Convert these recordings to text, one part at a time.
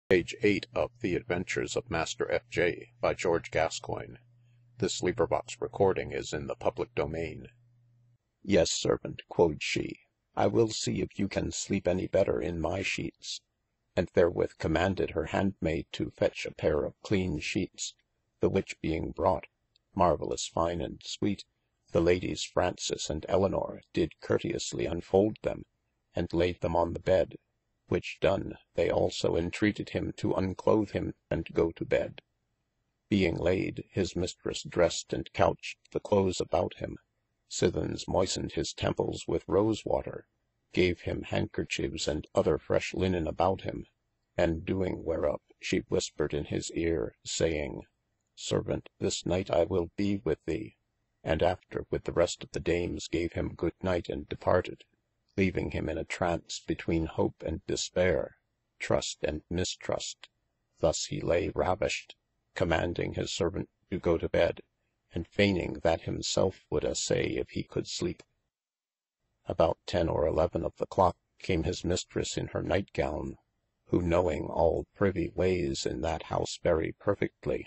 Page 8 of The Adventures of Master F.J. by George Gascoigne. This recording is in the public domain. Yes, servant, quod she, I will see if you can sleep any better in my sheetes. And therewith commanded her handmayd to fetch a paire of clean sheetes, the which being brought, marvellous fine and sweete, the Ladies Fraunces and Elinor did courteously unfolde them, and layd them on the bed, which done, they also entreated him to unclothe him and go to bed. Being laid, his Mistresse dressed and couched the clothes about him, sithens moistened his temples with rose water, gave him handkerchiefs and other fresh linen about him, and doing whereof she whispered in his eare, saying, Servant, this night I will be with thee, and after with the rest of the dames gave him good night and departed, leaving him in a trance between hope and despair, trust and mistrust. Thus he lay ravished, commanding his servant to go to bed, and feigning that himselfe would assay if he could sleep. About 10 or 11 of the clock came his Mistresse in her night gowne, who knowing all privy wayes in that house very perfectly,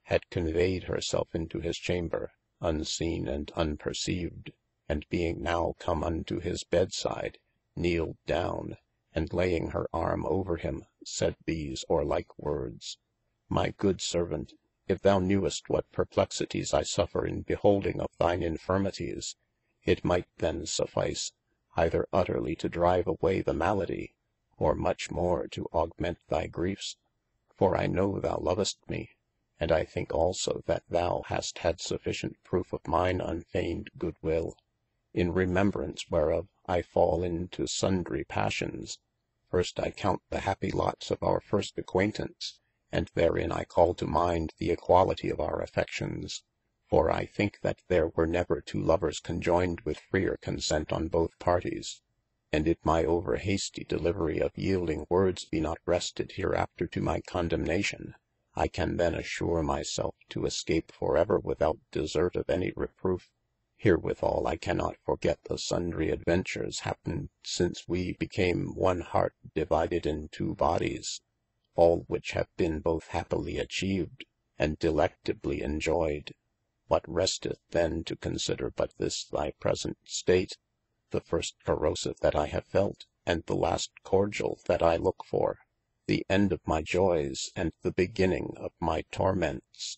had conveyed her selfe into his chamber, unseen and unperceived, and being now come unto his bedside, kneeled down, and laying her arme over him, said these or like words: My good servant, if thou knewest what perplexities I suffer in beholding of thine infirmities, it might then suffice, either utterly to drive away the malady, or much more to augment thy griefs. For I know thou lovest me, and I think also that thou hast had sufficient proof of mine unfeigned good will, in remembrance whereof I fall into sundry passions. First I count the happy lots of our first acquaintance, and therein I call to mind the equality of our affections. For I think that there were never two lovers conjoyned with freer consent on both parties. And if my over hasty delivery of yielding words be not wrested hereafter to my condemnation, I can then assure my selfe to escape for ever without desert of any reproof. Herewithal I cannot forget the sundry adventures happened since we became one heart divided in two bodies, all which have been both happily atchieved, and delectably enjoyed. What resteth then to consider but this thy present state, the first corrosive that I have felt, and the last cordial that I looke for, the end of my joyes, and the beginning of my torments.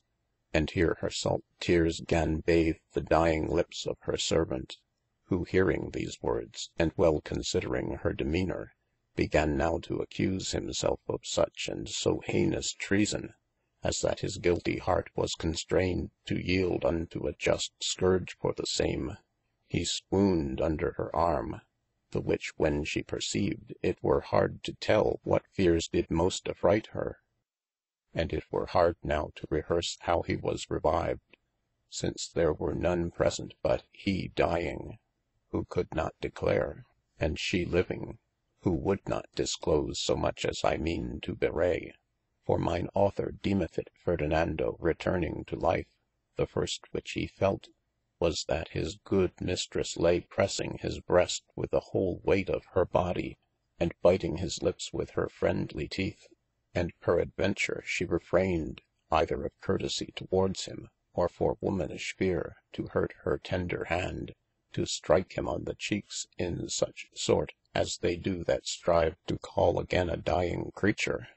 And here her salt teares gan bathe the dying lips of her servant, who hearing these words, and well considering her demeanour, began now to accuse himselfe of such and so heinous treason, as that his guilty heart was constrained to yield unto a just scourge for the same. He swooned under her arme, the which when she perceived, it were hard to tell what feares did most affright her. And it were hard now to rehearse how he was revived, since there were none present but he dying, who could not declare, and she living, who would not disclose so much as I meane to bewray. For mine author deemeth it Ferdinando returning to life, the first which he felt, was that his good Mistresse lay pressing his breast with the whole weight of her body, and biting his lips with her friendly teeth. And peradventure she refrained, either of courtesie towards him, or for womanish feare to hurt her tender hand, to strike him on the cheekes in such sort, as they do that strive to call again a dying creature,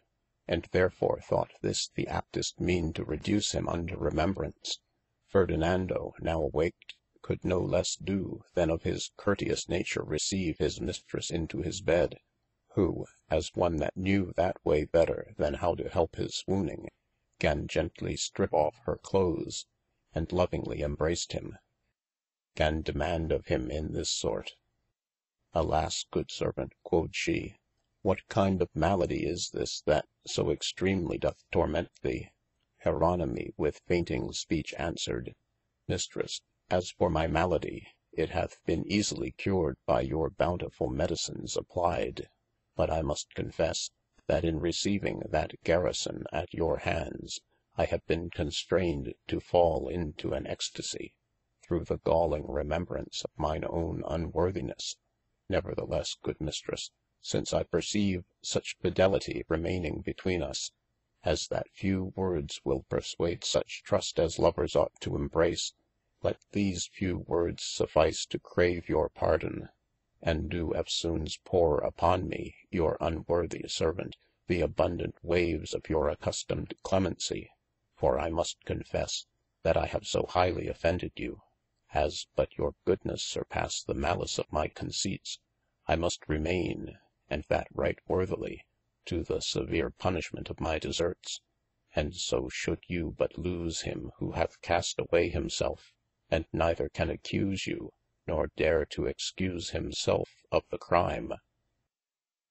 and therefore thought this the aptest meane to reduce him unto remembrance. Ferdinando, now awaked, could no lesse do than of his courteous nature receive his Mistresse into his bed, who, as one that knew that way better than how to help his swooning, gan gently strip off her clothes, and lovingly embraced him, gan demaund of him in this sort: Alas, good servant, quod she, what kind of malady is this that so extremely doth torment thee? Jeronimy with fainting speech answered, Mistresse, as for my malady, it hath been easily cured by your bountifull medicines applied. But I must confesse, that in receiving that garrison at your hands, I have been constrained to fall into an ecstasie, through the galling remembrance of mine own unworthinesse. Neverthelesse, good Mistresse, since I perceive such fidelity remaining between us, as that few words will persuade such trust as lovers ought to embrace, let these few words suffice to crave your pardon, and do eftsoons pour upon me, your unworthy servant, the abundant waves of your accustomed clemency. For I must confesse, that I have so highly offended you, as but your goodness surpasse the malice of my conceits, I must remaine, and that right worthily, to the severe punishment of my deserts. And so should you but lose him who hath cast away himselfe, and neither can accuse you, nor dare to excuse himselfe of the crime.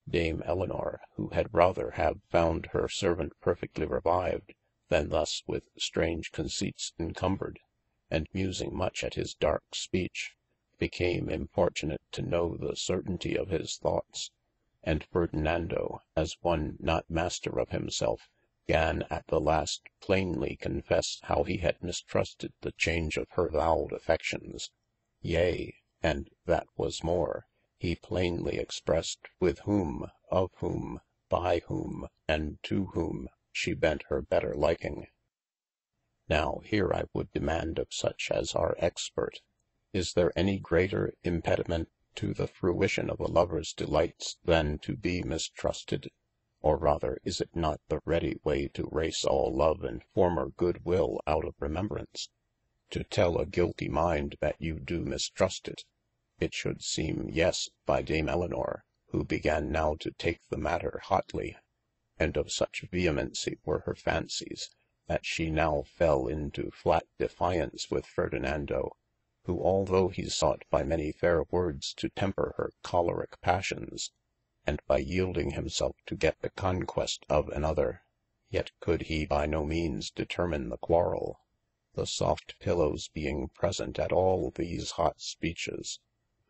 Dame Elinor, who had rather have found her servant perfectly revived, than thus with strange conceits encumbred, and musing much at his dark speech, became importunate to know the certainty of his thoughts. And Ferdinando, as one not master of himselfe, gan at the last plainly confesse how he had mistrusted the change of her vowed affections. Yea, and that was more, he plainly expressed with whom, of whom, by whom, and to whom she bent her better liking. Now here I would demaund of such as are expert, is there any greater impediment to the fruition of a lovers delights than to be mistrusted? Or rather, is it not the ready way to race all love and former good will out of remembrance? To tell a guilty mind that you do mistrust it? It should seeme yes, by Dame Elinor, who began now to take the matter hotly, and of such vehemency were her fancies, that she now fell into flat defiance with Ferdinando, who although he sought by many fair words to temper her cholerique passions, and by yielding himselfe to get the conquest of another, yet could he by no meanes determine the quarrel. The soft pillows being present at all these hot speeches,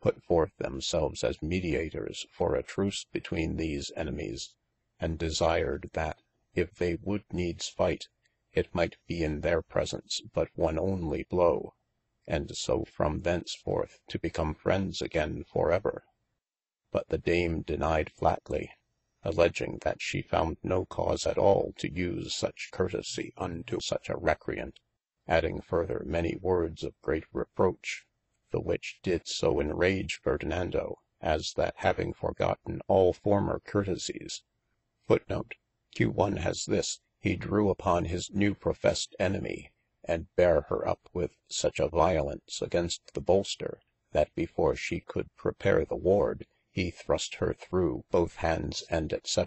put forth themselves as mediators for a truce between these enemies, and desired that, if they would needes fight, it might be in their presence but one only blow, and so from thenceforth to become friends againe for ever. But the Dame denied flatly, alledging that she found no cause at all to use such courtesie unto such a recreant, adding further many words of great reproach, the which did so enrage Ferdinando, as that having forgotten all former courtesies, Q1 has this, he drew upon his new professed enemy, and bare her up with such a violence against the bolster, that before she could prepare the ward, he thrust her through both hands and &c.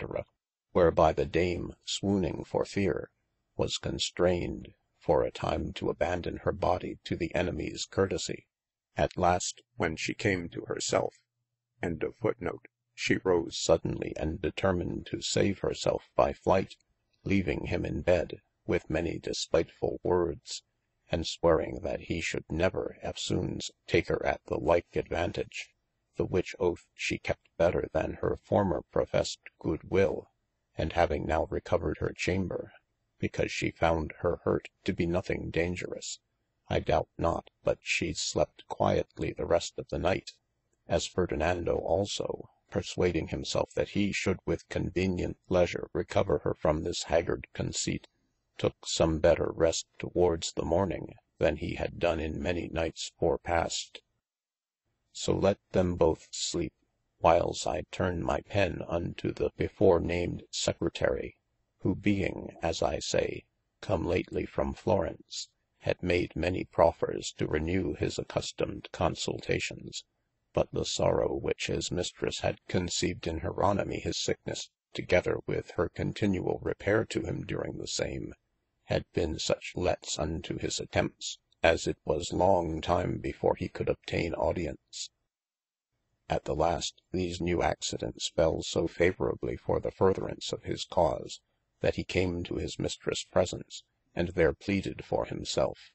Whereby the Dame swooning for feare, was constrained for a time to abandon her body to the enemies courtesie. At last when she came to her selfe, she rose suddenly and determined to save herself by flight, leaving him in bed, with many despiteful words, and swearing that he should never eftsoons take her at the like advantage, the which oath she kept better than her former professed good will, and having now recovered her chamber, because she found her hurt to be nothing dangerous, I doubt not but she slept quietly the rest of the night, as Ferdinando also, perswading himself that he should with convenient leasure recover her from this haggard conceit, took some better rest towards the morning than he had done in many nights forepast. So let them both sleep, whiles I turne my pen unto the before named Secretary, who being (as I say) come lately from Florence, had made many proffers to renew his accustomed consultations, but the sorrow which his Mistress had conceived in Jeronimy his sicknesse, together with her continuall repaire to him during the same, had been such lets unto his attempts, as it was long time before he could obtaine audience. At the last, these new accidents fell so favourably for the furtherance of his cause, that he came to his Mistress presence, and there pleaded for himself.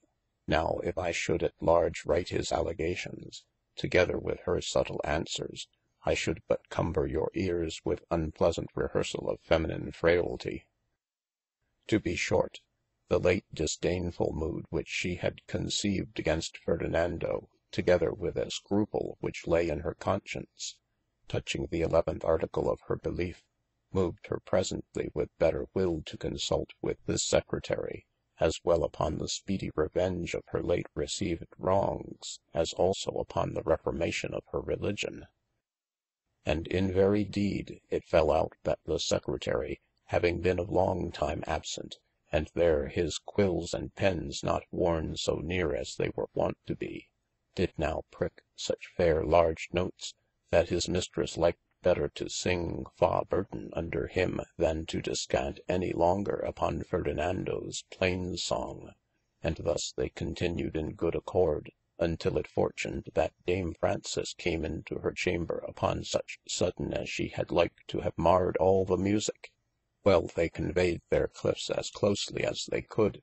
Now if I should at large write his allegations, together with her subtle answers, I should but cumber your ears with unpleasant rehearsal of feminine frailty. To be short, the late disdainfull mood which she had conceived against Ferdinando, together with a scruple which lay in her conscience, touching the 11th article of her belief, moved her presently with better will to consult with this secretary, as well upon the speedy revenge of her late received wrongs, as also upon the reformation of her religion. And in very deed it fell out that the secretary, having been of long time absent, and there his quills and pens not worn so near as they were wont to be, did now prick such fair large notes, that his mistress liked better to sing Fa Burton under him than to descant any longer upon Ferdinando's plain song, and thus they continued in good accord, until it fortuned that Dame Fraunces came into her chamber upon such sudden as she had like to have marred all the musique. Well, they conveyed their cliffs as closely as they could,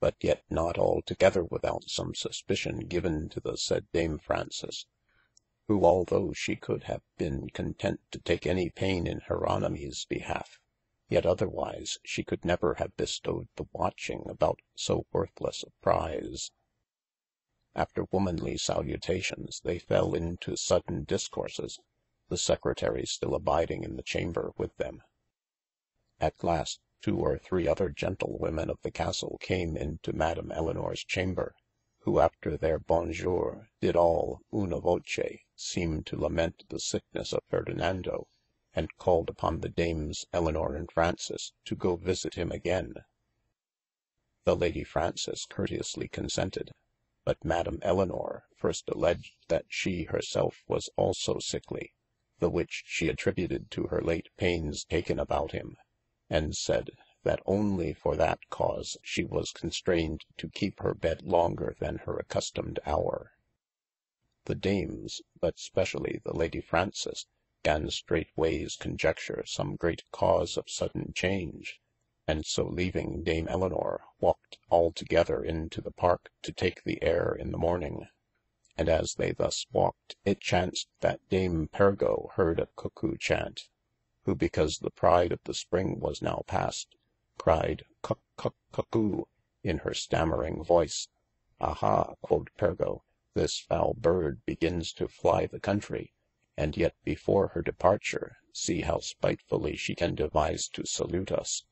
but yet not altogether without some suspicion given to the said Dame Fraunces, who although she could have been content to take any pain in Jeronimy's behalf, yet otherwise she could never have bestowed the watching about so worthless a prize. After womanly salutations, they fell into sudden discourses, the secretary still abiding in the chamber with them. At last 2 or 3 other gentlewomen of the castle came into Madame Elinors chamber, who after their bonjour did all una voce seem to lament the sickness of Ferdinando, and called upon the Dames Elinor and Fraunces to go visit him again. The Lady Fraunces courteously consented, but Madame Elinor first alledged that she herself was also sickly, the which she attributed to her late paines taken about him, and said, that only for that cause she was constrained to keep her bed longer than her accustomed hour. The Dames, but specially the Lady Fraunces, gan straightways conjecture some great cause of sudden change, and so leaving Dame Elinor, walked all together into the park to take the air in the morning. And as they thus walked, it chanced that Dame Pergo heard a cuckoo chant, who because the pride of the spring was now past, cried cuck cuck cuckoo in her stammering voice. Aha, quod Pergo, this foul bird begins to fly the country, and yet before her departure, see how spitefully she can devise to salute us.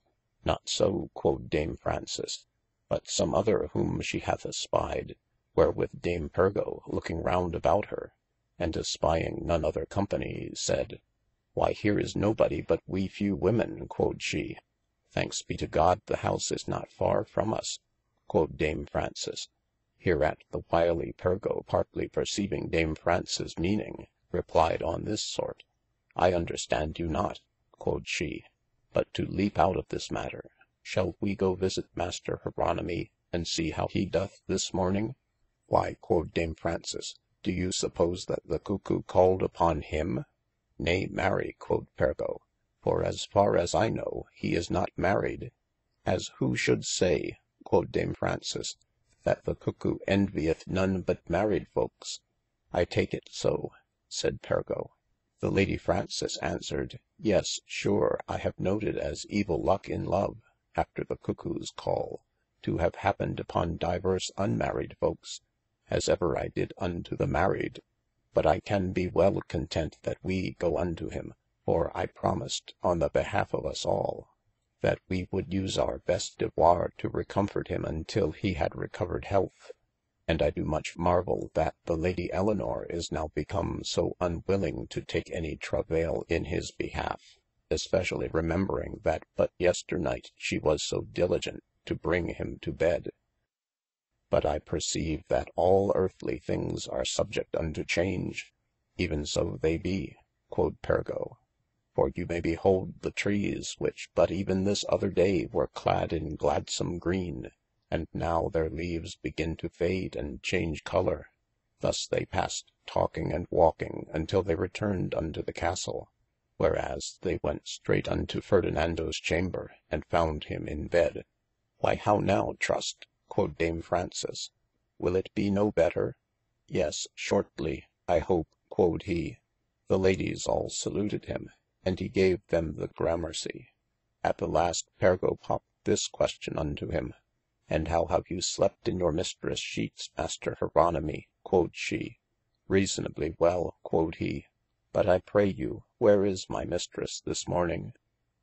Not so, quod Dame Fraunces, but some other whom she hath espied, wherewith Dame Pergo looking round about her, and espying none other company, said, Why here is nobody but we few women, quod she. Thanks be to God the house is not far from us, quod Dame Fraunces. Hereat the wily Pergo partly perceiving Dame Fraunces meaning, replied on this sort, I understand you not, quod she, but to leap out of this matter, shall we go visit Master Jeronimy, and see how he doth this morning? Why, quod Dame Fraunces, do you suppose that the cuckoo called upon him? Nay, marry, quod Pergo, for as far as I know, he is not married. As who should say, quod Dame Fraunces, that the cuckoo envieth none but married folks? I take it so, said Pergo. The Lady Fraunces answered, Yes, sure, I have noted as evil luck in love, after the cuckoo's call, to have happened upon divers unmarried folks, as ever I did unto the married. But I can be well content that we go unto him, for I promised, on the behalf of us all, that we would use our best devoir to recomfort him until he had recovered health. And I do much marvel that the Lady Elinor is now become so unwilling to take any travail in his behalf, especially remembering that but yesternight she was so diligent to bring him to bed. But I perceive that all earthly things are subject unto change. Even so they be, quod Pergo. For you may behold the trees which but even this other day were clad in gladsome green, and now their leaves begin to fade and change colour. Thus they passed, talking and walking, until they returned unto the castle, whereas they went straight unto Ferdinando's chamber, and found him in bed. Why how now, Trust, quod Dame Fraunces, will it be no better? Yes, shortly, I hope, quod he. The ladies all saluted him, and he gave them the gramercy. At the last Pergo popped this question unto him, And how have you slept in your mistress sheets, Master Jeronimy, quod she. Reasonably well, quod he. But I pray you, where is my mistress this morning?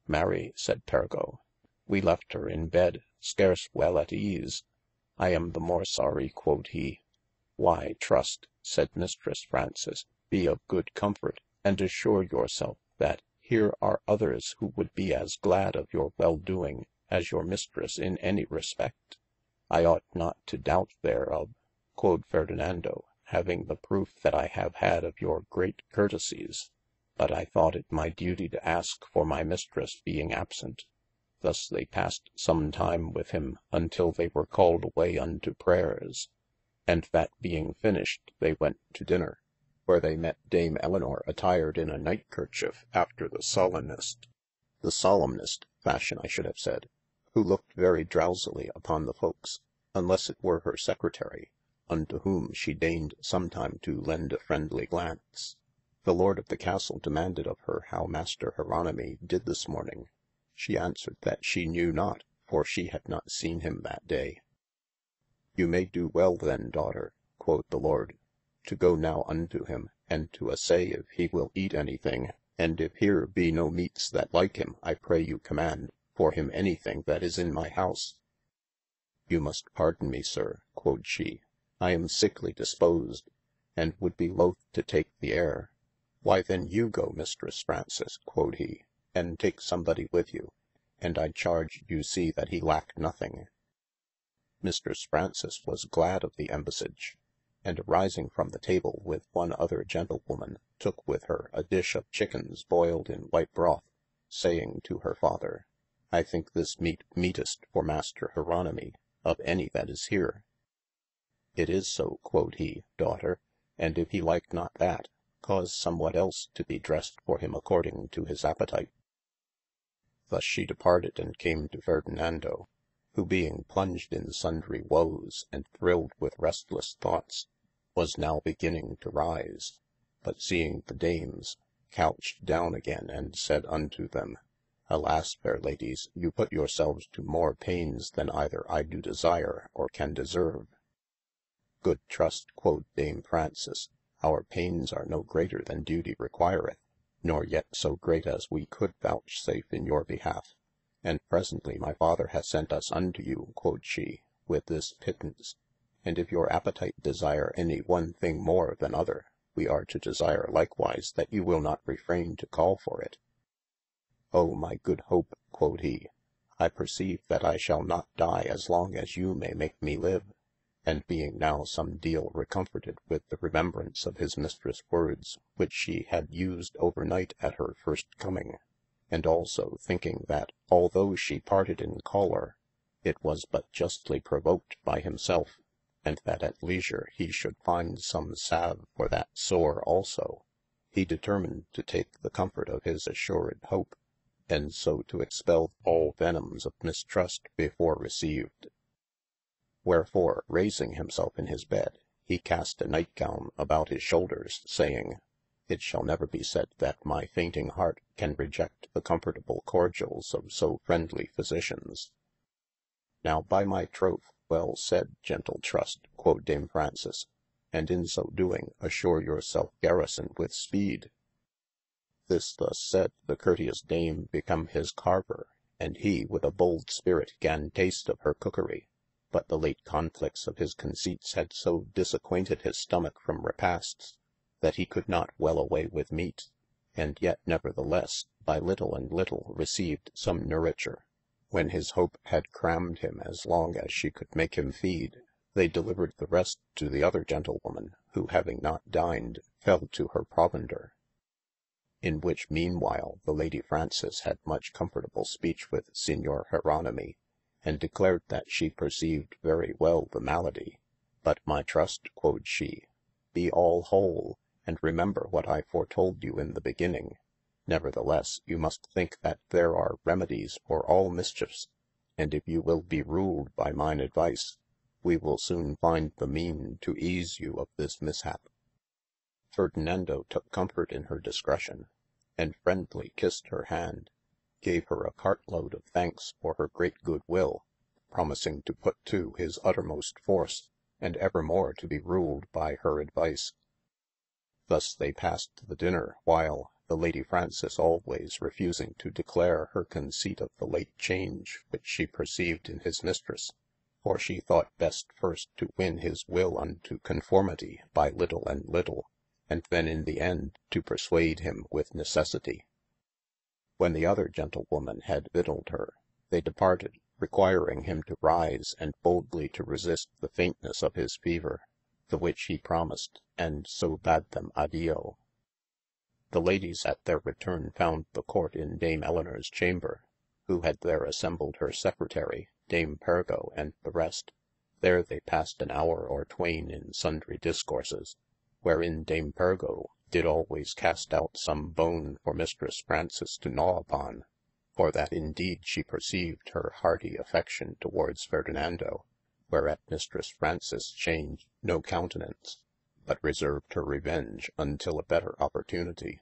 Marry, said Pergo, we left her in bed, scarce well at ease. I am the more sorry, quod he. Why, trust, said Mistress Fraunces, be of good comfort, and assure yourself, that here are others who would be as glad of your well-doing, as your mistress in any respect. I ought not to doubt thereof, quod Ferdinando, having the proof that I have had of your great courtesies. But I thought it my duty to ask for my mistress being absent. Thus they passed some time with him, until they were called away unto prayers. And that being finished, they went to dinner, where they met Dame Elinor attired in a night kerchief after the solemnest fashion I should have said, who looked very drowsily upon the folks, unless it were her secretary, unto whom she deigned sometime to lend a friendly glance. The lord of the castle demanded of her how Master Jeronimy did this morning. She answered that she knew not, for she had not seen him that day. You may do well then, daughter, quod the lord, to go now unto him, and to assay if he will eat any thing, and if here be no meats that like him, I pray you command for him any thing that is in my house. You must pardon me, sir, quod she, I am sickly disposed, and would be loath to take the air. Why then you go, Mistress Fraunces, quod he, and take somebody with you, and I charge you see that he lack nothing. Mistress Fraunces was glad of the embassage, and arising from the table with one other gentlewoman, took with her a dish of chickens boiled in white broth, saying to her father, I think this meat meetest for Master Jeronimy, of any that is here. It is so, quod he, daughter, and if he like not that, cause somewhat else to be dressed for him according to his appetite. Thus she departed and came to Ferdinando, who being plunged in sundry woes, and thrilled with restless thoughts, was now beginning to rise, but seeing the dames, couched down again, and said unto them, Alas, fair ladies, you put yourselves to more paines than either I do desire or can deserve. Good trust, quod Dame Fraunces, our paines are no greater than duty requireth, nor yet so great as we could vouchsafe in your behalf. And presently my father hath sent us unto you, quod she, with this pittance, and if your appetite desire any one thing more than other, we are to desire likewise that you will not refrain to call for it. O my good Hope, quod he, I perceive that I shall not die as long as you may make me live. And being now some deal recomforted with the remembrance of his mistress' words, which she had used overnight at her first coming, and also thinking that although she parted in choler, it was but justly provoked by himself, and that at leisure he should find some salve for that sore also, he determined to take the comfort of his assured hope, and so to expel all venoms of mistrust before received. Wherefore, raising himself in his bed, he cast a nightgown about his shoulders, saying, It shall never be said that my fainting heart can reject the comfortable cordials of so friendly physicians. Now by my troth, well said, gentle Trust, quod Dame Fraunces, and in so doing assure yourself garrison with speed. This thus said, the courteous dame become his carver, and he with a bold spirit gan taste of her cookery. But the late conflicts of his conceits had so disacquainted his stomach from repasts, that he could not well away with meat, and yet nevertheless by little and little received some nouriture. When his hope had crammed him as long as she could make him feed, they delivered the rest to the other gentlewoman, who having not dined, fell to her provender. In which meanwhile the Lady Fraunces had much comfortable speech with Signor Jeronimy, and declared that she perceived very well the malady. But my trust, quod she, be all whole, and remember what I foretold you in the beginning. Nevertheless, you must think that there are remedies for all mischiefs, and if you will be ruled by mine advice, we will soon find the mean to ease you of this mishap. Ferdinando took comfort in her discretion, and friendly kissed her hand, gave her a cartload of thanks for her great good will, promising to put to his uttermost force, and evermore to be ruled by her advice. Thus they passed the dinner, while the Lady Frances always refusing to declare her conceit of the late change which she perceived in his mistress, for she thought best first to win his will unto conformity by little and little, and then in the end to perswade him with necessity. When the other gentlewoman had victualled her, they departed, requiring him to rise and boldly to resist the faintness of his fever, the which he promised, and so bade them addio. The ladies at their return found the court in Dame Elinor's chamber, who had there assembled her secretary, Dame Pergo, and the rest. There they passed an hour or twain in sundry discourses, wherein Dame Pergo did always cast out some bone for Mistress Frances to gnaw upon, for that indeed she perceived her hearty affection towards Ferdinando, whereat Mistress Frances changed no countenance, but reserved her revenge until a better opportunity.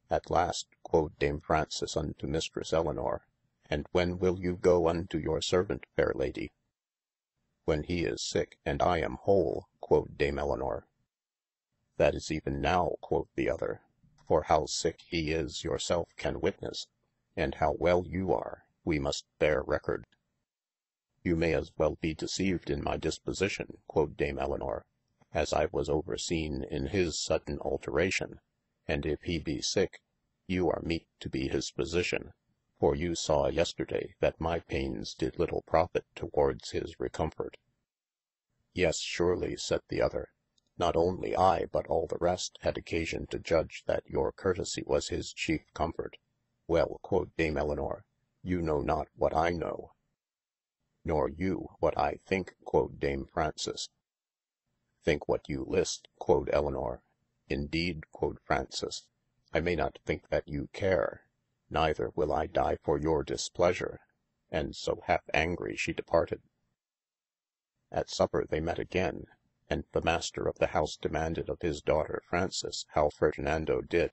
At last quod Dame Frances unto Mistress Elinor, and when will you go unto your servant, fair lady? When he is sick, and I am whole, quod Dame Elinor. That is even now, quod the other, for how sick he is your self can witness, and how well you are, we must bear record. You may as well be deceived in my disposition, quod Dame Elinor, as I was overseen in his sudden alteration, and if he be sick, you are meet to be his physician, for you saw yesterday that my paines did little profit towards his recomfort. Yes, surely, said the other, not only I, but all the rest had occasion to judge that your courtesy was his chief comfort. Well, quod Dame Elinor, you know not what I know. Nor you what I think, quod Dame Frances. Think what you list, quod Elinor. Indeed, quod Frances, I may not think that you care, neither will I die for your displeasure. And so half angry she departed. At supper they met again, and the master of the house demanded of his daughter Frances how Ferdinando did.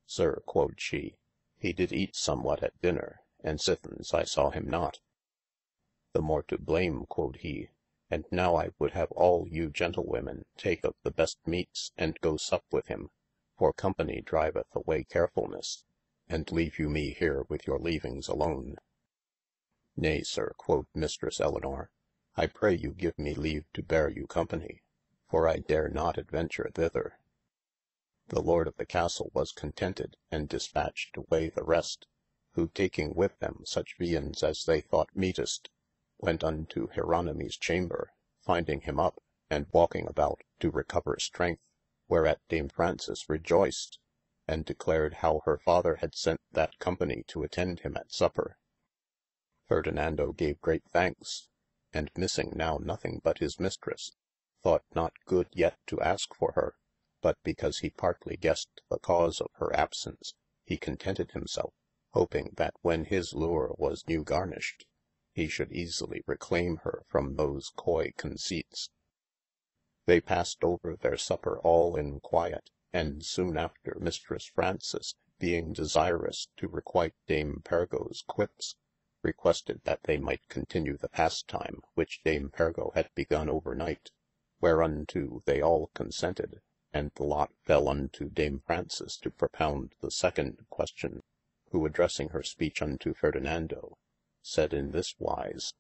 Sir, quod she, he did eat somewhat at dinner, and sithens I saw him not. The more to blame, quod he, and now I would have all you gentlewomen take of the best meates, and go sup with him, for company driveth away carefulness, and leave you me here with your leavings alone. Nay, sir, quod Mistress Elinor, I pray you give me leave to bear you company, for I dare not adventure thither. The Lord of the Castle was contented, and dispatched away the rest, who taking with them such viands as they thought meetest, went unto Jeronimy's chamber, finding him up, and walking about to recover strength, whereat Dame Frances rejoiced, and declared how her father had sent that company to attend him at supper. Ferdinando gave great thanks, and missing now nothing but his mistress, thought not good yet to ask for her, but because he partly guessed the cause of her absence, he contented himself, hoping that when his lure was new garnished, he should easily reclaim her from those coy conceits. They passed over their supper all in quiet, and soon after Mistress Frances, being desirous to requite Dame Pergo's quips, requested that they might continue the pastime which Dame Pergo had begun overnight, whereunto they all consented, and the lot fell unto Dame Frances to propound the second question, who addressing her speech unto Ferdinando, said in this wise: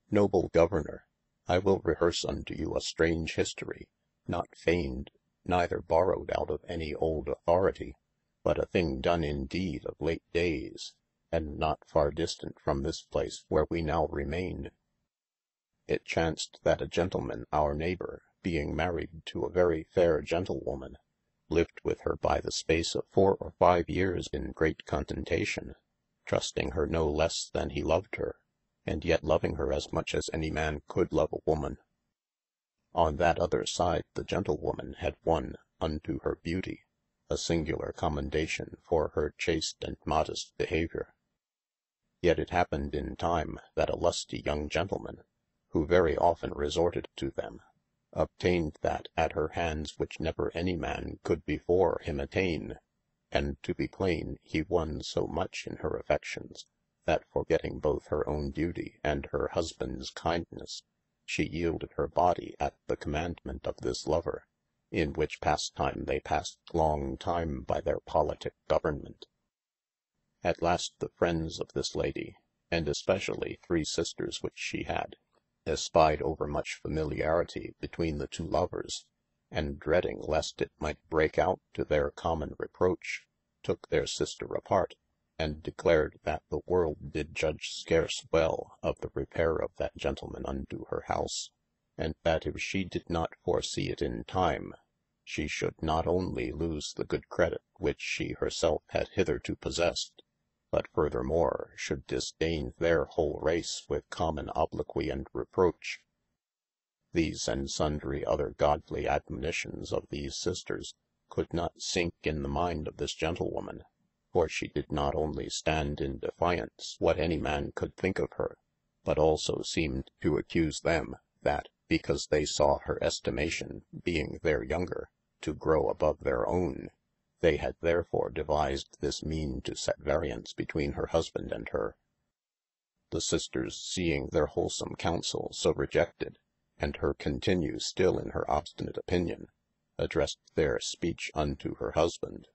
Noble Governor, I will rehearse unto you a strange history, not feigned, neither borrowed out of any old authority, but a thing done indeed of late days, and not far distant from this place where we now remain. It chanced that a gentleman our neighbour, being married to a very fair gentlewoman, lived with her by the space of 4 or 5 years in great contentation, trusting her no less than he loved her, and yet loving her as much as any man could love a woman. On that other side the gentlewoman had won unto her beauty a singular commendation for her chaste and modest behaviour. Yet it happened in time that a lusty young gentleman, who very often resorted to them, obtained that at her hands which never any man could before him attain, and to be plain, he won so much in her affections, that forgetting both her own duty and her husband's kindness, she yielded her body at the commandment of this lover, in which pastime they passed long time by their politique government. At last the friends of this lady, and especially 3 sisters which she had, espied over much familiarity between the 2 lovers, and dreading lest it might break out to their common reproach, took their sister apart, and declared that the world did judge scarce well of the repair of that gentleman unto her house, and that if she did not foresee it in time, she should not only lose the good credit which she herself had hitherto possessed, but furthermore should disdain their whole race with common obloquy and reproach. These and sundry other godly admonitions of these sisters could not sink in the mind of this gentlewoman, for she did not only stand in defiance what any man could think of her, but also seemed to accuse them, that, because they saw her estimation, being their younger, to grow above their own, they had therefore devised this mean to set variance between her husband and her. The sisters, seeing their wholesome counsel so rejected, and her continue still in her obstinate opinion, addressed their speech unto her husband,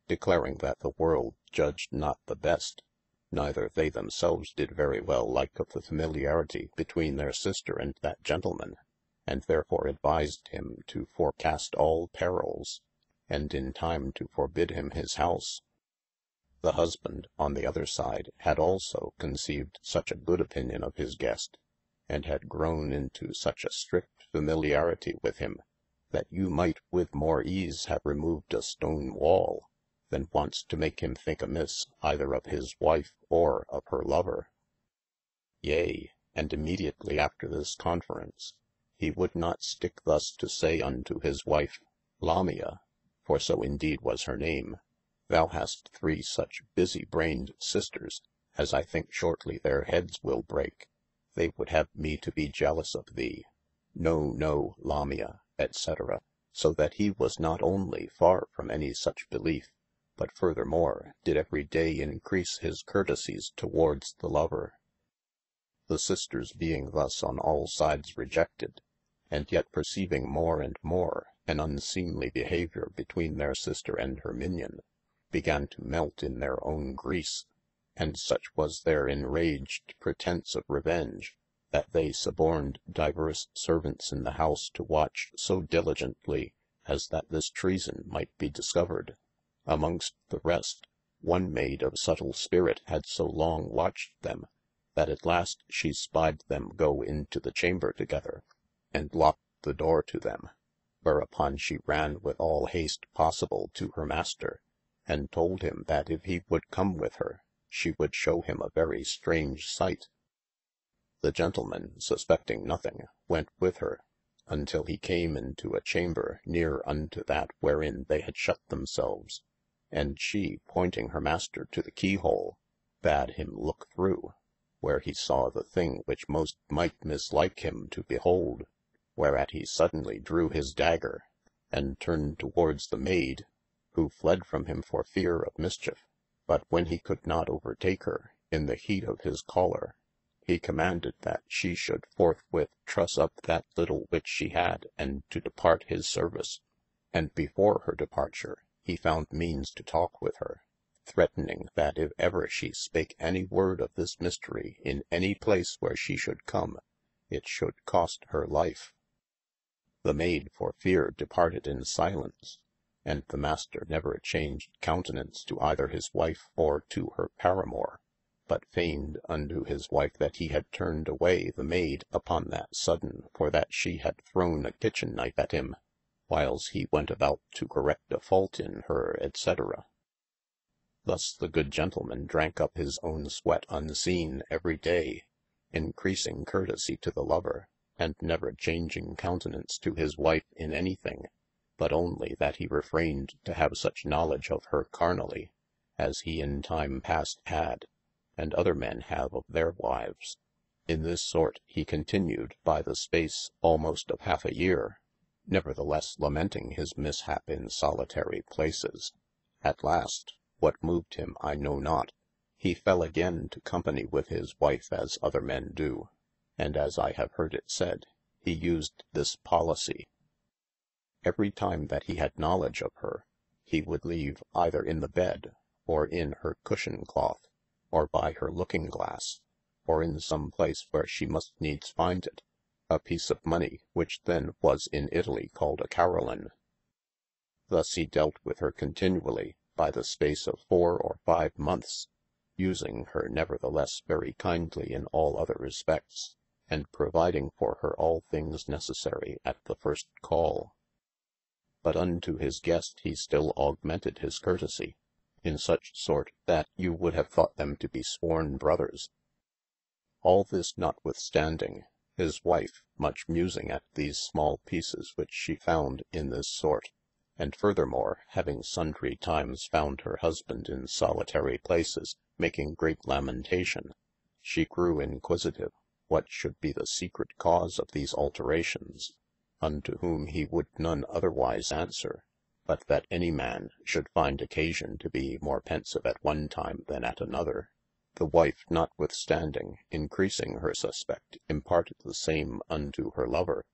declaring that the world judged not the best, neither they themselves did very well like of the familiarity between their sister and that gentleman, and therefore advised him to forecast all perils, and in time to forbid him his house. The husband, on the other side, had also conceived such a good opinion of his guest, and had grown into such a strict familiarity with him, that you might with more ease have removed a stone wall, than once to make him think amiss either of his wife or of her lover. Yea, and immediately after this conference, he would not stick thus to say unto his wife, Lamia, for so indeed was her name, thou hast 3 such busy-brained sisters, as I think shortly their heads will break. They would have me to be jealous of thee. No, no, Lamia, etc. So that he was not only far from any such belief, but furthermore did every day increase his courtesies towards the lover. The sisters being thus on all sides rejected, and yet perceiving more and more an unseemly behaviour between their sister and her minion, began to melt in their own grease, and such was their enraged pretence of revenge, that they suborned divers servants in the house to watch so diligently as that this treason might be discovered. Amongst the rest, one maid of subtle spirit had so long watched them, that at last she spied them go into the chamber together, and locked the door to them, whereupon she ran with all haste possible to her master, and told him that if he would come with her, she would show him a very strange sight. The gentleman, suspecting nothing, went with her, until he came into a chamber near unto that wherein they had shut themselves, and she, pointing her master to the keyhole, bade him look through, where he saw the thing which most might mislike him to behold, whereat he suddenly drew his dagger, and turned towards the maid, who fled from him for fear of mischief. But when he could not overtake her, in the heat of his choler, he commanded that she should forthwith truss up that little which she had, and to depart his service. And before her departure, he found means to talk with her, threatening that if ever she spake any word of this mystery in any place where she should come, it should cost her life. The maid for fear departed in silence, and the master never changed countenance to either his wife or to her paramour, but feigned unto his wife that he had turned away the maid upon that sudden for that she had thrown a kitchen knife at him, whiles he went about to correct a fault in her, etc. Thus the good gentleman drank up his own sweat unseen every day, increasing courtesy to the lover, and never changing countenance to his wife in anything, but only that he refrained to have such knowledge of her carnally, as he in time past had, and other men have of their wives. In this sort he continued by the space almost of half a year, nevertheless lamenting his mishap in solitary places. At last, what moved him I know not, he fell again to company with his wife as other men do, and as I have heard it said, he used this policy. every time that he had knowledge of her, he would leave either in the bed, or in her cushion cloth, or by her looking glass, or in some place where she must needs find it, a piece of money, which then was in Italy called a Caroline. Thus he dealt with her continually, by the space of 4 or 5 months, using her nevertheless very kindly in all other respects, and providing for her all things necessary at the first call. But unto his guest he still augmented his courtesy, in such sort that you would have thought them to be sworn brothers. All this notwithstanding, his wife, much musing at these small pieces which she found in this sort, and furthermore, having sundry times found her husband in solitary places, making great lamentation, she grew inquisitive what should be the secret cause of these alterations, unto whom he would none otherwise answer, but that any man should find occasion to be more pensive at one time than at another. The wife, notwithstanding, increasing her suspect, imparted the same unto her lover,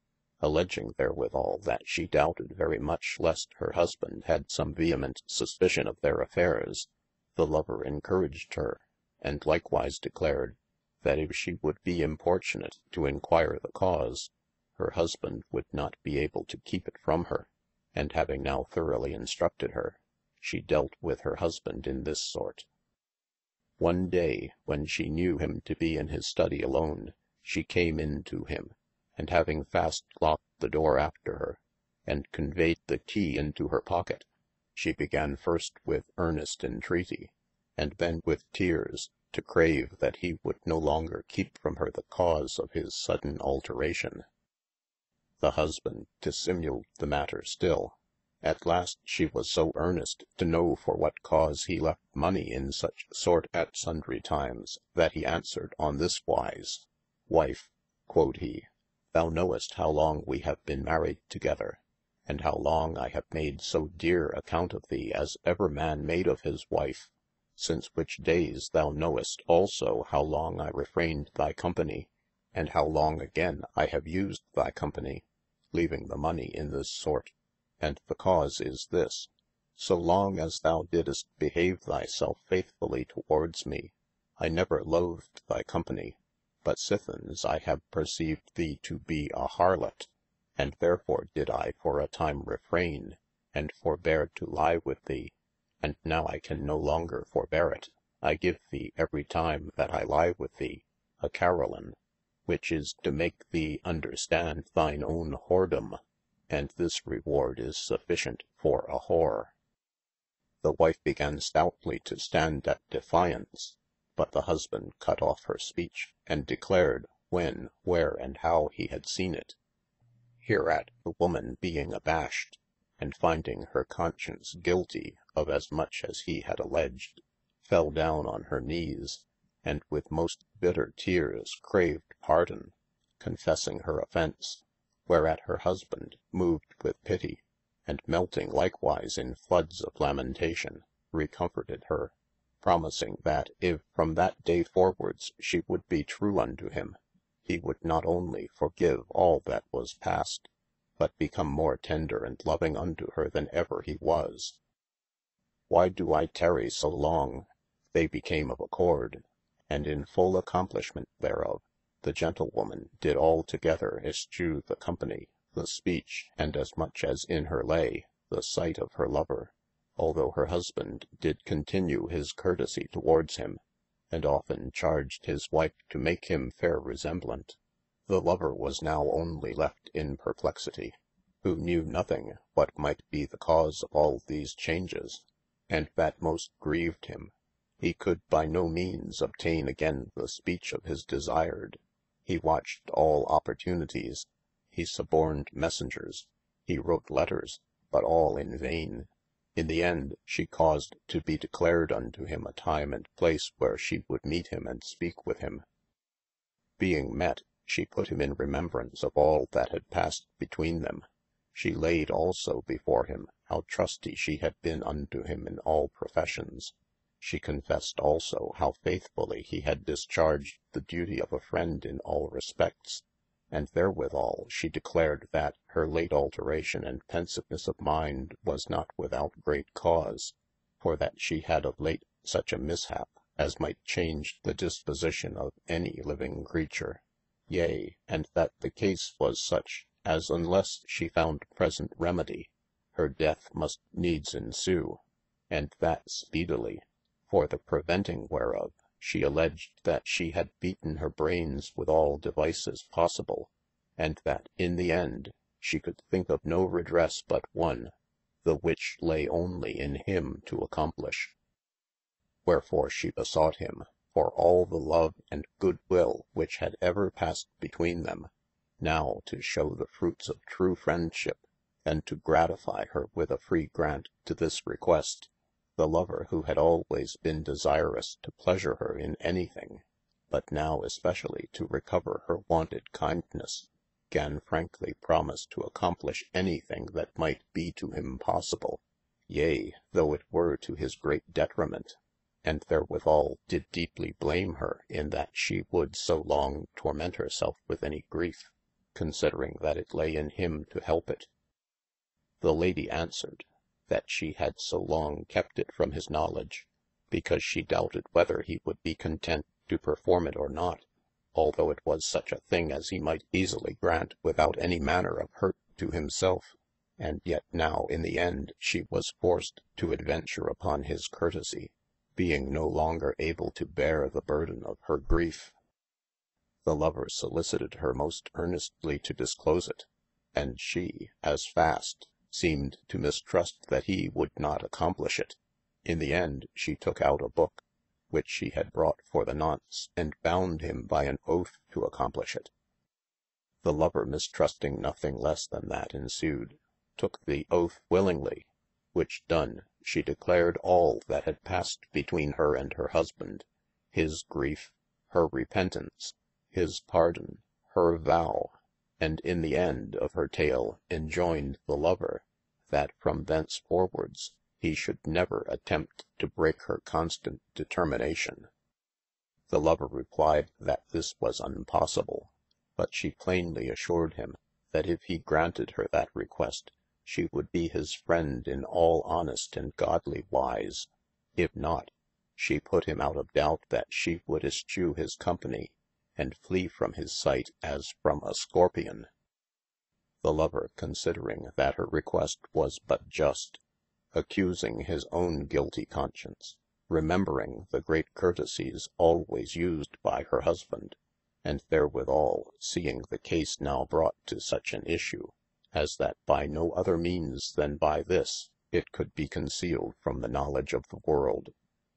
alledging therewithal that she doubted very much lest her husband had some vehement suspicion of their affairs. The lover encouraged her, and likewise declared, that if she would be importunate to inquire the cause, her husband would not be able to keep it from her, and having now thoroughly instructed her, she dealt with her husband in this sort. One day, when she knew him to be in his study alone, she came in to him, and having fast locked the door after her, and conveyed the key into her pocket, she began first with earnest entreaty, and then with tears, to crave that he would no longer keep from her the cause of his sudden alteration. The husband dissimuled the matter still. At last she was so earnest to know for what cause he left money in such sort at sundry times, that he answered on this wise: Wife, quod he, thou knowest how long we have been married together, and how long I have made so dear account of thee as ever man made of his wife, since which days thou knowest also how long I refrained thy company, and how long again I have used thy company, leaving the money in this sort. And the cause is this: so long as thou didst behave thyself faithfully towards me, I never loathed thy company, but sithens I have perceived thee to be a harlot, and therefore did I for a time refrain, and forbear to lie with thee, and now I can no longer forbear it, I give thee every time that I lie with thee, a Caroline, which is to make thee understand thine own whoredom, and this reward is sufficient for a whore. The wife began stoutly to stand at defiance, but the husband cut off her speech, and declared when, where, and how he had seen it. Hereat the woman being abashed, and finding her conscience guilty of as much as he had alledged, fell down on her knees, and with most bitter tears craved pardon, confessing her offence. Whereat her husband, moved with pity, and melting likewise in floods of lamentation, recomforted her, promising that if from that day forwards she would be true unto him, he would not only forgive all that was past, but become more tender and loving unto her than ever he was. Why do I tarry so long? They became of accord, and in full accomplishment thereof, the gentlewoman did altogether eschew the company, the speech, and as much as in her lay, the sight of her lover, although her husband did continue his courtesy towards him, and often charged his wife to make him fair resemblant. The lover was now only left in perplexity, who knew nothing what might be the cause of all these changes, and that most grieved him. He could by no means obtain again the speech of his desired. He watched all opportunities, he suborned messengers, he wrote letters, but all in vain. In the end, she caused to be declared unto him a time and place where she would meet him and speak with him. Being met, she put him in remembrance of all that had passed between them. She laid also before him how trusty she had been unto him in all professions. She confessed also how faithfully he had discharged the duty of a friend in all respects, and therewithal she declared that her late alteration and pensiveness of mind was not without great cause, for that she had of late such a mishap as might change the disposition of any living creature. Yea, and that the case was such, as unless she found present remedy, her death must needs ensue, and that speedily, for the preventing whereof, she alledged that she had beaten her braines with all devices possible, and that in the end she could think of no redresse but one, the which lay only in him to accomplish. Wherefore she besought him, for all the love and good will which had ever passed between them, now to shew the fruits of true friendship, and to gratify her with a free grant to this request. The lover, who had always been desirous to pleasure her in any thing, but now especially to recover her wonted kindness, gan frankly promise to accomplish any thing that might be to him possible, yea, though it were to his great detriment, and therewithal did deeply blame her in that she would so long torment herself with any griefe, considering that it lay in him to help it. The Lady answered, that she had so long kept it from his knowledge, because she doubted whether he would be content to performe it or not, although it was such a thing as he might easily grant without any manner of hurt to himself, and yet now in the end she was forced to adventure upon his courtesie, being no longer able to bear the burden of her griefe. The lover solicited her most earnestly to disclose it, and she, as fast, seemed to mistrust that he would not accomplish it. In the end she took out a booke, which she had brought for the nonce, and bound him by an oath to accomplish it. The lover, mistrusting nothing less than that ensued, took the oath willingly, which done, she declared all that had passed between her and her husband, his griefe, her repentance, his pardon, her vow, and in the end of her tale enjoyned the lover, that from thenceforwards he should never attempt to break her constant determination. The lover replied that this was unpossible, but she plainly assured him, that if he granted her that request, she would be his friend in all honest and godly wise. If not, she put him out of doubt that she would eschew his company, and flee from his sight as from a scorpion. The lover, considering that her request was but just, accusing his own guilty conscience, remembering the great courtesies always used by her husband, and therewithal seeing the case now brought to such an issue, as that by no other means than by this it could be concealed from the knowledge of the world,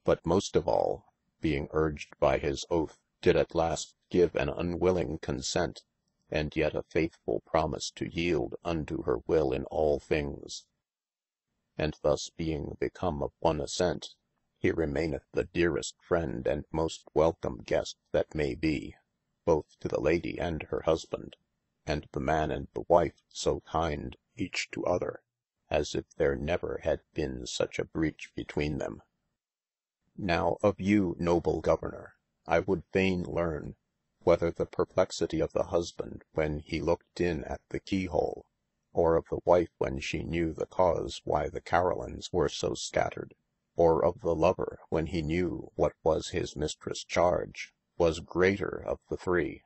but most of all, being urged by his oath, did at last give an unwilling consent, and yet a faithful promise to yield unto her will in all things. And thus being become of one assent, he remaineth the dearest friend and most welcome guest that may be, both to the Lady and her husband, and the man and the wife so kind each to other, as if there never had been such a breach between them. Now of you, noble Governor, I would fain learne, whether the perplexity of the husband when he looked in at the keyhole, or of the wife when she knew the cause why the carolines were so scattered, or of the lover when he knew what was his mistress' charge, was greater of the three.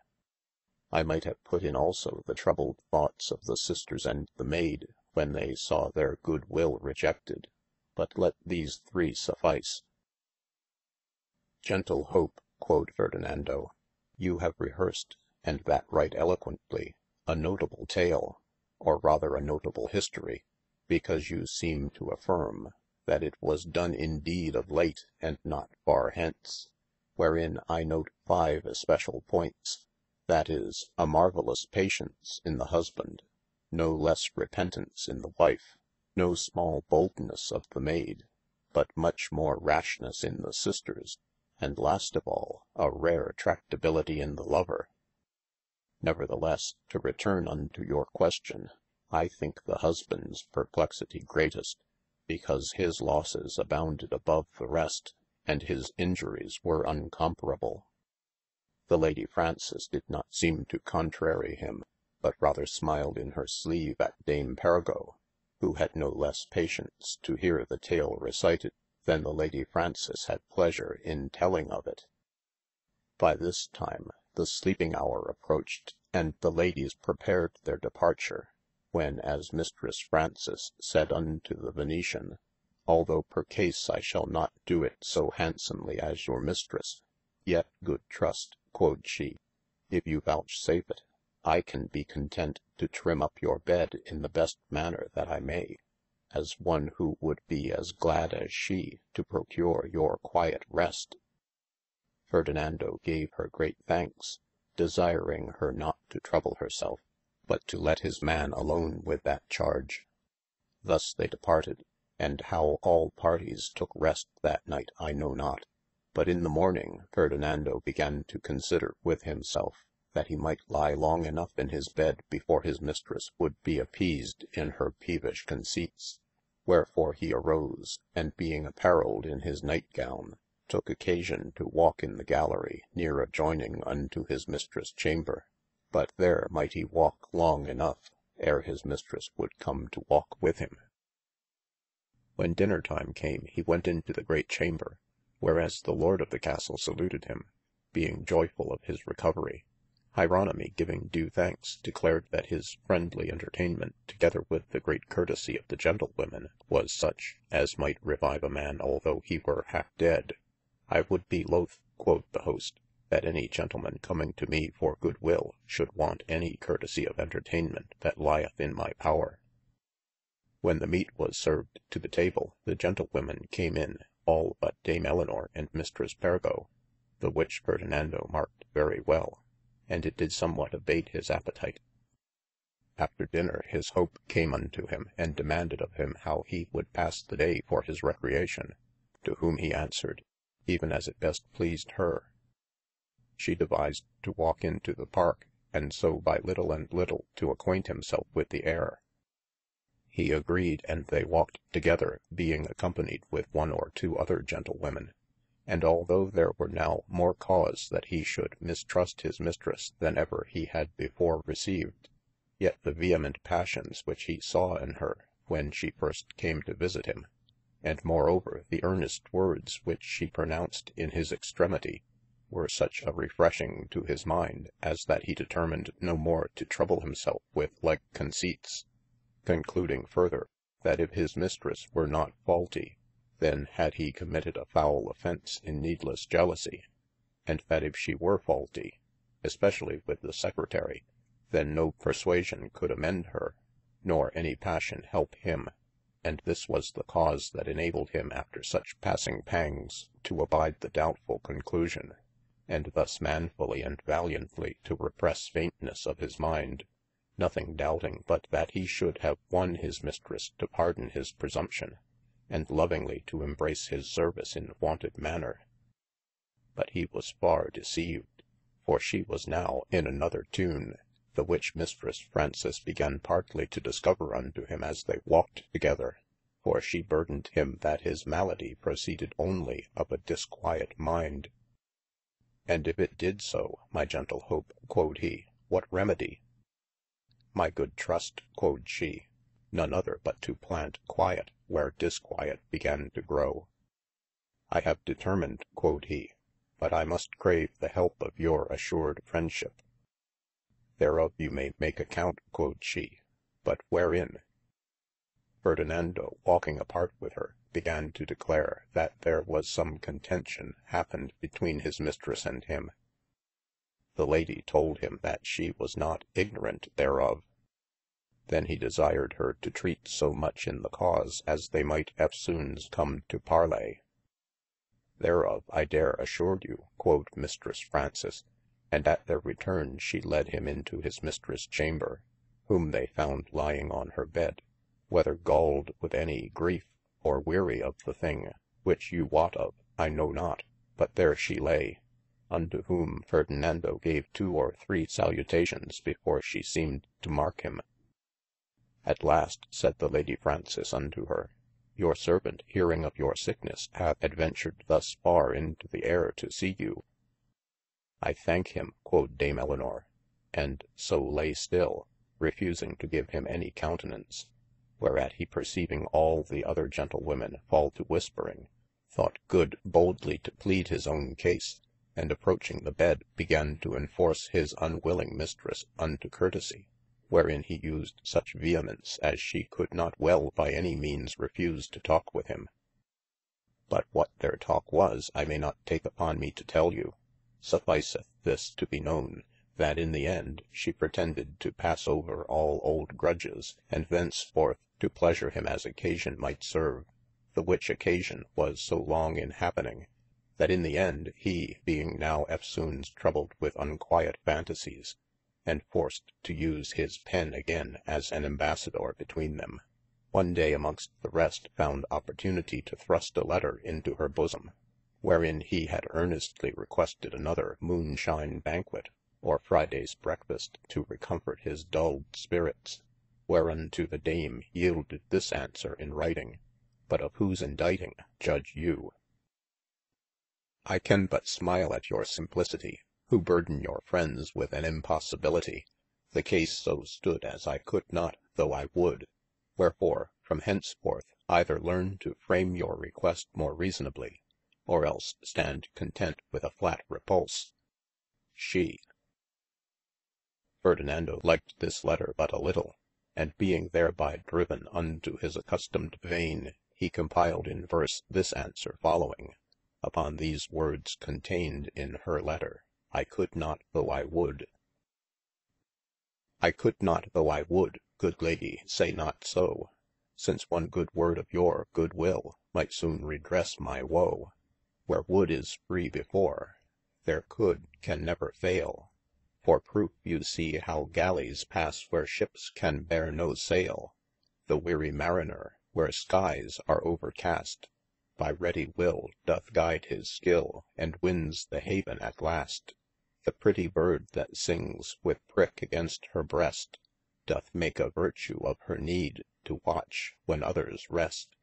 I might have put in also the troubled thoughts of the sisters and the maid, when they saw their good will rejected, but let these three suffice. Gentle Hope, quod Ferdinando, you have rehearsed, and that right eloquently, a notable tale, or rather a notable history, because you seem to affirme, that it was done indeed of late, and not far hence, wherein I note 5 especial points, that is, a marvellous patience in the husband, no less repentance in the wife, no small boldness of the maid, but much more rashness in the sisters, and last of all, a rare tractability in the lover. Nevertheless, to return unto your question, I think the husbands perplexity greatest, because his losses abounded above the rest, and his injuries were uncomparable. The Lady Frances did not seem to contrary him, but rather smiled in her sleeve at Dame Pergo, who had no less patience to hear the tale recited, than the Lady Frances had pleasure in telling of it. By this time the sleeping hour approached, and the ladies prepared their departure, when as Mistress Frances said unto the Venetian, although per case I shall not do it so handsomely as your mistress, yet good trust, quod she, if you vouchsafe it, I can be content to trim up your bed in the best manner that I may, as one who would be as glad as she to procure your quiet rest. Ferdinando gave her great thanks, desiring her not to trouble herself, but to let his man alone with that charge. Thus they departed, and how all parties took rest that night I know not. But in the morning Ferdinando began to consider with himself, that he might lie long enough in his bed before his mistress would be appeased in her peevish conceits. Wherefore he arose, and being apparelled in his night gowne, took occasion to walk in the gallery near adjoyning unto his mistress' chamber. But there might he walk long enough, ere his mistress would come to walk with him. When dinner time came, he went into the great chamber, whereas the lord of the castle saluted him, being joyful of his recovery. Jeronimy, giving due thanks, declared that his friendly entertainment, together with the great courtesy of the gentlewomen, was such as might revive a man although he were half dead. I would be loath, quoth the host, that any gentleman coming to me for good will should want any courtesy of entertainment that lieth in my power. When the meat was served to the table, the gentlewomen came in, all but Dame Elinor and Mistress Pergo, the which Ferdinando marked very well, and it did somewhat abate his appetite. After dinner his hope came unto him, and demanded of him how he would pass the day for his recreation, to whom he answered, even as it best pleased her. She devised to walk into the park, and so by little and little to acquaint himself with the air. He agreed, and they walked together, being accompanied with one or two other gentlewomen. And although there were now more cause that he should mistrust his mistress than ever he had before received, yet the vehement passions which he saw in her when she first came to visit him, and moreover the earnest words which she pronounced in his extremity, were such a refreshing to his mind, as that he determined no more to trouble himself with like conceits, concluding further, that if his mistress were not faulty, then had he committed a foul offence in needless jealousy, and that if she were faulty, especially with the secretary, then no persuasion could amend her, nor any passion help him, and this was the cause that enabled him after such passing pangs to abide the doubtful conclusion, and thus manfully and valiantly to repress faintness of his mind, nothing doubting but that he should have won his mistress to pardon his presumption, and lovingly to embrace his service in wonted manner. But he was far deceived, for she was now in another tune, the which Mistress Frances began partly to discover unto him as they walked together, for she burdened him that his malady proceeded only of a disquiet mind. And if it did so, my gentle Hope, quod he, what remedy? My good trust, quod she, none other but to plant quiet where disquiet began to grow. I have determined, quod he, but I must crave the help of your assured friendship. Thereof you may make account, quod she, but wherein? Ferdinando, walking apart with her, began to declare that there was some contention happened between his mistress and him. The lady told him that she was not ignorant thereof. Then he desired her to treat so much in the cause as they might eftsoons come to parley. Thereof I dare assure you, quod Mistress Frances, and at their return she led him into his mistress' chamber, whom they found lying on her bed, whether galled with any grief, or weary of the thing, which you wot of, I know not, but there she lay, unto whom Ferdinando gave 2 or 3 salutations before she seemed to mark him. At last said the Lady Frances unto her, your servant hearing of your sickness hath adventured thus far into the air to see you. I thank him, quod Dame Elinor, and so lay still, refusing to give him any countenance. Whereat he perceiving all the other gentlewomen fall to whispering, thought good boldly to plead his own case, and approaching the bed, began to enforce his unwilling mistresse unto courtesie, wherein he used such vehemence as she could not well by any meanes refuse to talk with him. But what their talk was, I may not take upon me to tell you. Sufficeth this to be known, that in the end she pretended to passe over all old grudges, and thenceforth to pleasure him as occasion might serve, the which occasion was so long in happening, that in the end he being now eftsoons troubled with unquiet phantasies, and forced to use his pen again as an ambassador between them, one day amongst the rest found opportunity to thrust a letter into her bosome, wherein he had earnestly requested another moonshine banquet, or Friday's breakfast, to recomfort his dulled spirits. Whereunto the Dame yielded this answer in writing, but of whose inditing, judge you. I can but smile at your simplicity, who burden your friends with an impossibility. The case so stood as I could not, though I would. Wherefore, from henceforth, either learn to frame your request more reasonably, or else stand content with a flat repulse. She. Ferdinando liked this letter but a little, and being thereby driven unto his accustomed veine, he compiled in verse this answer following, upon these words contained in her letter, I could not though I would. I could not though I would, good Lady, say not so, since one good word of your good will might soon redresse my woe. Where would is free before, there could can never faile. For proof you see how gallies passe where shippes can bear no saile. The weary mariner, where skies are overcast, by ready will doth guide his skill, and wins the haven at last. The pretty bird that sings with prick against her breast, doth make a virtue of her need to watch when others rest.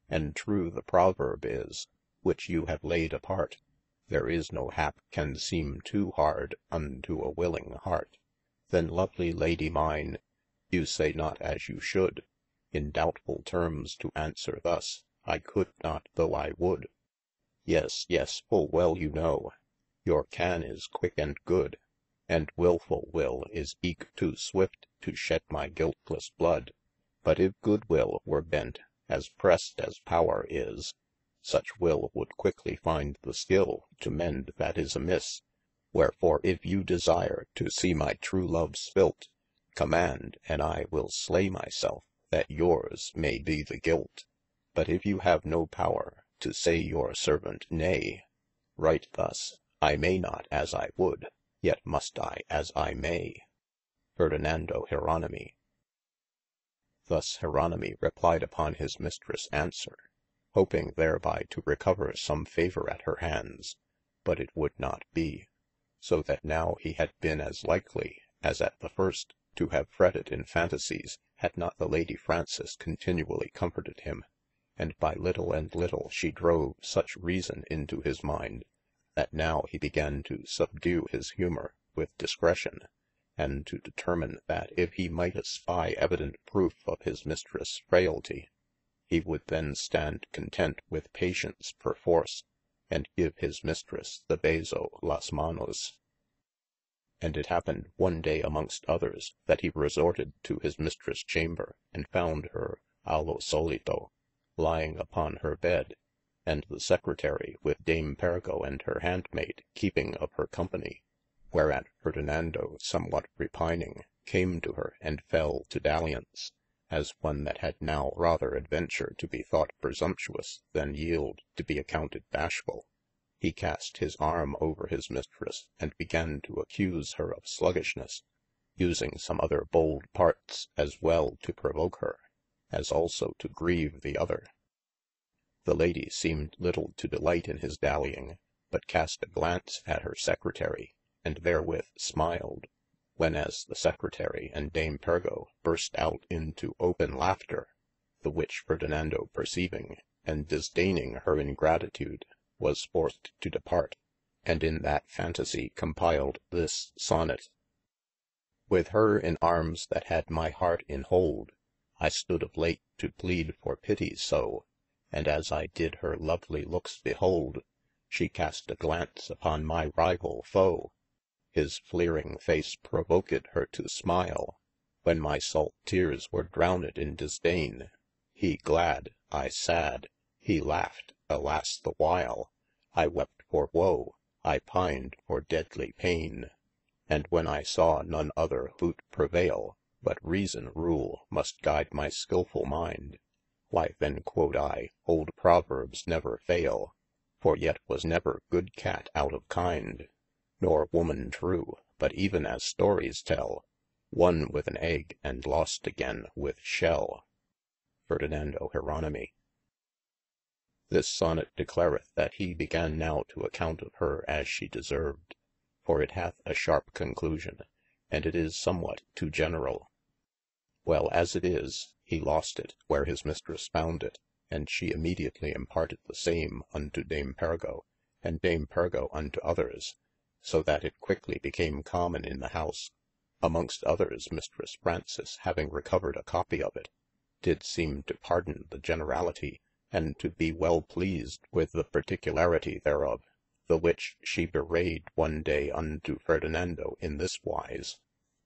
And true the proverb is, which you have laid apart, there is no hap can seeme too hard unto a willing heart. Then lovely Lady mine, you say not as you should, in doubtful termes to answer thus, I could not though I would. Yes, yes, full well you know, your can is quick and good, and wilful will is eke too swift to shed my guiltless blood. But if good will were bent, as prest as power is, such will would quickly find the skill to mend that is amisse. Wherefore if you desire to see my true love spilt, command, and I will slay myself, that yours may be the guilt. But if you have no power to say your servant nay, write thus, I may not as I would, yet must I as I may. Ferdinando Jeronimi. Thus Jeronimi replied upon his mistress' answer, hoping thereby to recover some favour at her hands, but it would not be. So that now he had been as likely, as at the first, to have fretted in phantasies, had not the Lady Fraunces continually comforted him, and by little and little she drove such reason into his mind, that now he began to subdue his humour with discretion, and to determine that if he might espie evident proof of his mistress' frailty, he would then stand content with patience perforce, and give his mistress the beso las manos. And it happened one day amongst others, that he resorted to his mistress' chamber, and found her a lo solito, lying upon her bed, and the secretary with Dame Pergo and her handmaid keeping of her company. Whereat Ferdinando somewhat repining, came to her and fell to dalliance, as one that had now rather adventure to be thought presumptuous, than yield to be accounted bashfull. He cast his arme over his mistresse, and began to accuse her of sluggishness, using some other bold parts as well to provoke her, as also to grieve the other. The Lady seemed little to delight in his dallying, but cast a glance at her secretary, and therewith smiled, when as the secretary and Dame Pergo burst out into open laughter, the which Ferdinando perceiving, and disdaining her ingratitude, was forced to depart, and in that fantasy compiled this sonnet. With her in arms that had my heart in hold, I stood of late to plead for pity so, and as I did her lovely looks behold, she cast a glance upon my rival foe. His fleering face provoked her to smile, when my salt tears were drowned in disdain. He glad, I sad, he laugh'd, alas the while, I wept for woe, I pined for deadly pain. And when I saw none other boot prevail, but reason rule must guide my skilful mind, why then quod I, old proverbs never fail, for yet was never good cat out of kind, nor woman true, but even as stories tell, won with an egg and lost again with shell. Ferdinando Hieronymi. This sonnet declareth that he began now to account of her as she deserved, for it hath a sharp conclusion, and it is somewhat too general. Well, as it is, he lost it where his mistress found it, and she immediately imparted the same unto Dame Pergo, and Dame Pergo unto others, so that it quickly became common in the house. Amongst others, Mistress Fraunces having recovered a copy of it, did seem to pardon the generality, and to be well pleased with the particularity thereof, the which she bewrayed one day unto Ferdinando in this wise.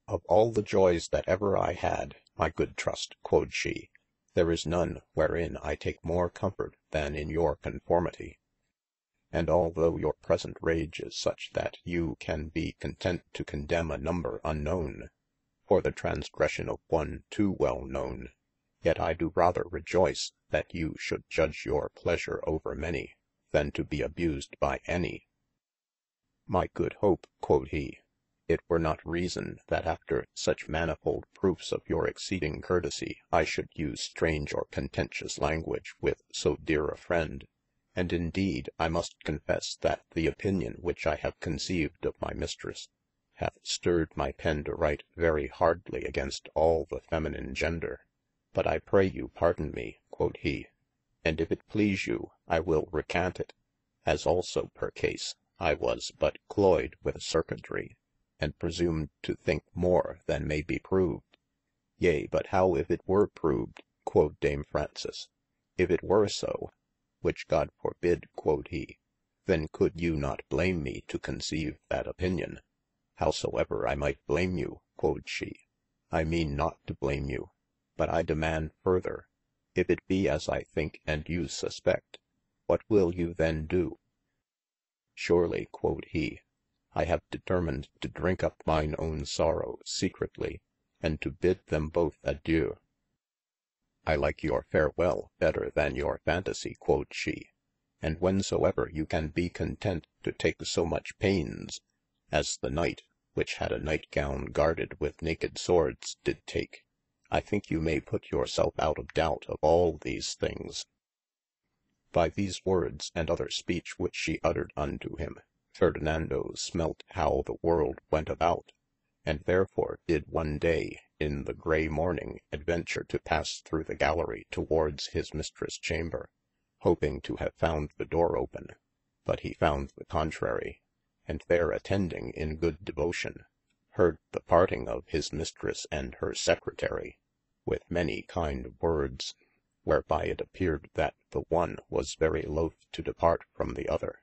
Of all the joyes that ever I had, my good Trust, quod she, there is none wherein I take more comfort than in your conformity. And although your present rage is such that you can be content to condemn a number unknown, for the transgression of one too well known, yet I do rather rejoice that you should judge your pleasure over many, than to be abused by any. My good Hope, quod he, it were not reason that after such manifold proofs of your exceeding courtesie, I should use strange or contentious language with so dear a friend. And indeed I must confesse that the opinion which I have conceived of my mistress, hath stirred my pen to write very hardly against all the feminine gender. But I pray you pardon me, quod he, and if it please you, I will recant it, as also per case I was but cloyed with circuitry, and presumed to think more than may be proved. Yea, but how if it were proved, quod Dame Fraunces? If it were so, which God forbid, quod he, then could you not blame me to conceive that opinion. Howsoever I might blame you, quod she, I mean not to blame you, but I demand further, if it be as I think and you suspect, what will you then do? Surely, quod he, I have determined to drink up mine own sorrow secretly, and to bid them both adieu. I like your farewell better than your fantasy, quod she, and whensoever you can be content to take so much paines, as the Knight, which had a nightgowne guarded with naked swords, did take, I think you may put your selfe out of doubt of all these things. By these words, and other speech which she uttered unto him, Ferdinando smelt how the world went about, and therefore did one day in the gray morning adventure to passe through the gallery towards his mistress chamber, hoping to have found the door open, but he found the contrary, and there attending in good devotion, heard the parting of his mistress and her secretary, with many kind words, whereby it appeared that the one was very loath to depart from the other.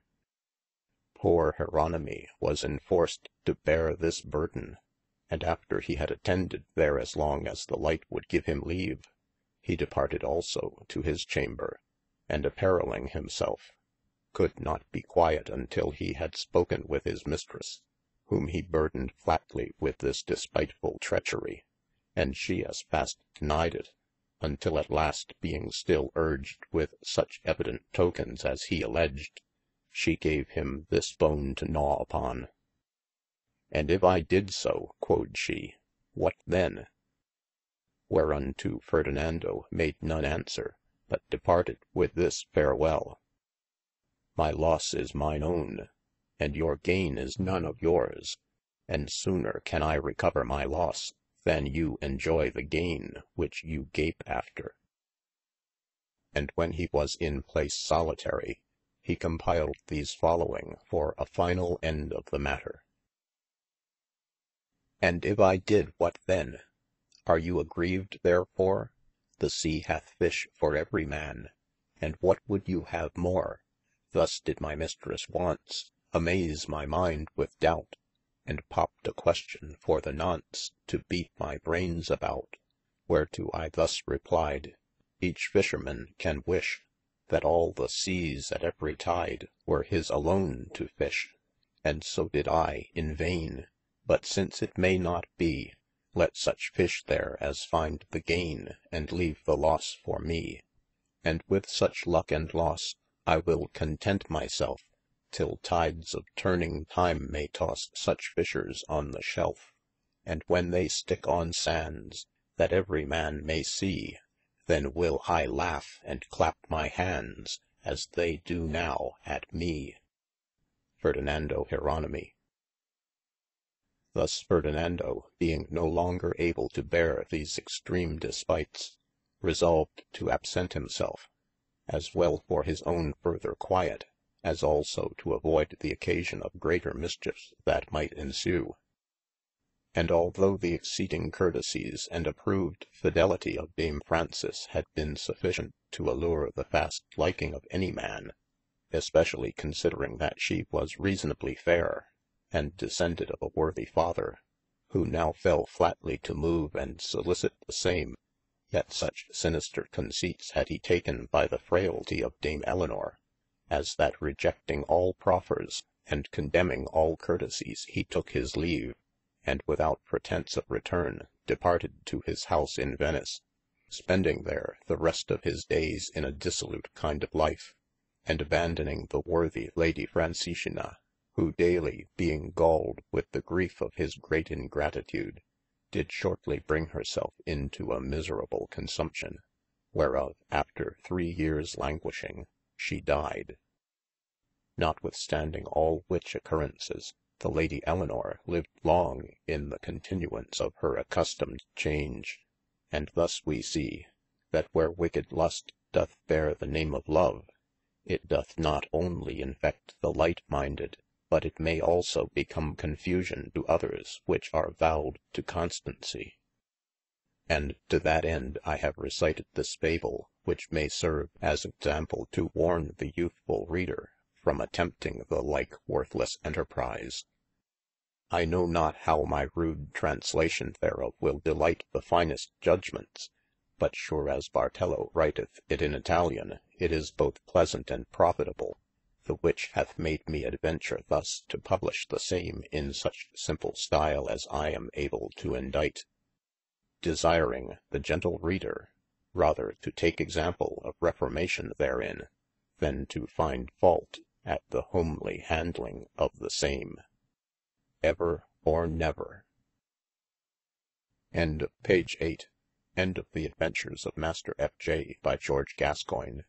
Poor Hieronymi was enforced to bear this burden, and after he had attended there as long as the light would give him leave, he departed also to his chamber, and appareling himselfe, could not be quiet until he had spoken with his mistress, whom he burdened flatly with this despiteful treachery, and she as fast denied it, until at last being still urged with such evident tokens as he alledged, she gave him this bone to gnaw upon. And if I did so, quod she, what then? Whereunto Ferdinando made none answer, but departed with this farewell. My losse is mine own, and your gaine is none of yours, and sooner can I recover my losse, than you enjoy the gaine which you gape after. And when he was in place solitary, he compiled these following for a finall end of the matter. And if I did, what then? Are you aggrieved therefore? The sea hath fish for every man, and what would you have more? Thus did my mistress once amaze my mind with doubt, and popped a question for the nonce to beat my brains about. Whereto I thus replied, each fisherman can wish that all the seas at every tide were his alone to fish, and so did I in vain. But since it may not be, let such fish there as find the gain, and leave the losse for me. And with such luck and losse, I will content my selfe, till tides of turning time may tosse such fishers on the shelfe. And when they stick on sands, that every man may see, then will I laugh and clap my hands, as they do now at me. Ferdinando Hieronimi. Thus Ferdinando, being no longer able to bear these extreme despites, resolved to absent himselfe, as well for his own further quiet, as also to avoid the occasion of greater mischiefs that might ensue. And although the exceeding courtesies and approved fidelity of Dame Fraunces had been sufficient to allure the fast liking of any man, especially considering that she was reasonably fair, and descended of a worthy father, who now fell flatly to move and solicite the same, yet such sinister conceipts had he taken by the frailty of Dame Elinor, as that rejecting all proffers, and condemning all courtesies, he took his leave, and without pretence of return, departed to his house in Venice, spending there the rest of his dayes in a dissolute kind of life, and abandoning the worthy Lady Francesina, who daily being galled with the griefe of his great ingratitude, did shortly bring herselfe into a miserable consumption, whereof after 3 years languishing, she died. Notwithstanding all which occurrences, the Lady Elinor lived long in the continuance of her accustomed change, and thus we see, that where wicked lust doth bear the name of love, it doth not only infect the light-minded, but it may also become confusion to others which are vowed to constancy. And to that end I have recited this fable, which may serve as example to warn the youthful reader from attempting the like worthless enterprise. I know not how my rude translation thereof will delight the finest judgments, but sure as Bartello writeth it in Italian, it is both pleasant and profitable, the which hath made me adventure thus to publish the same in such simple style as I am able to indite, desiring the gentle reader rather to take example of reformation therein, than to find fault at the homely handling of the same. Ever or never. End of page 8. End of the Adventures of Master F.J. by George Gascoigne.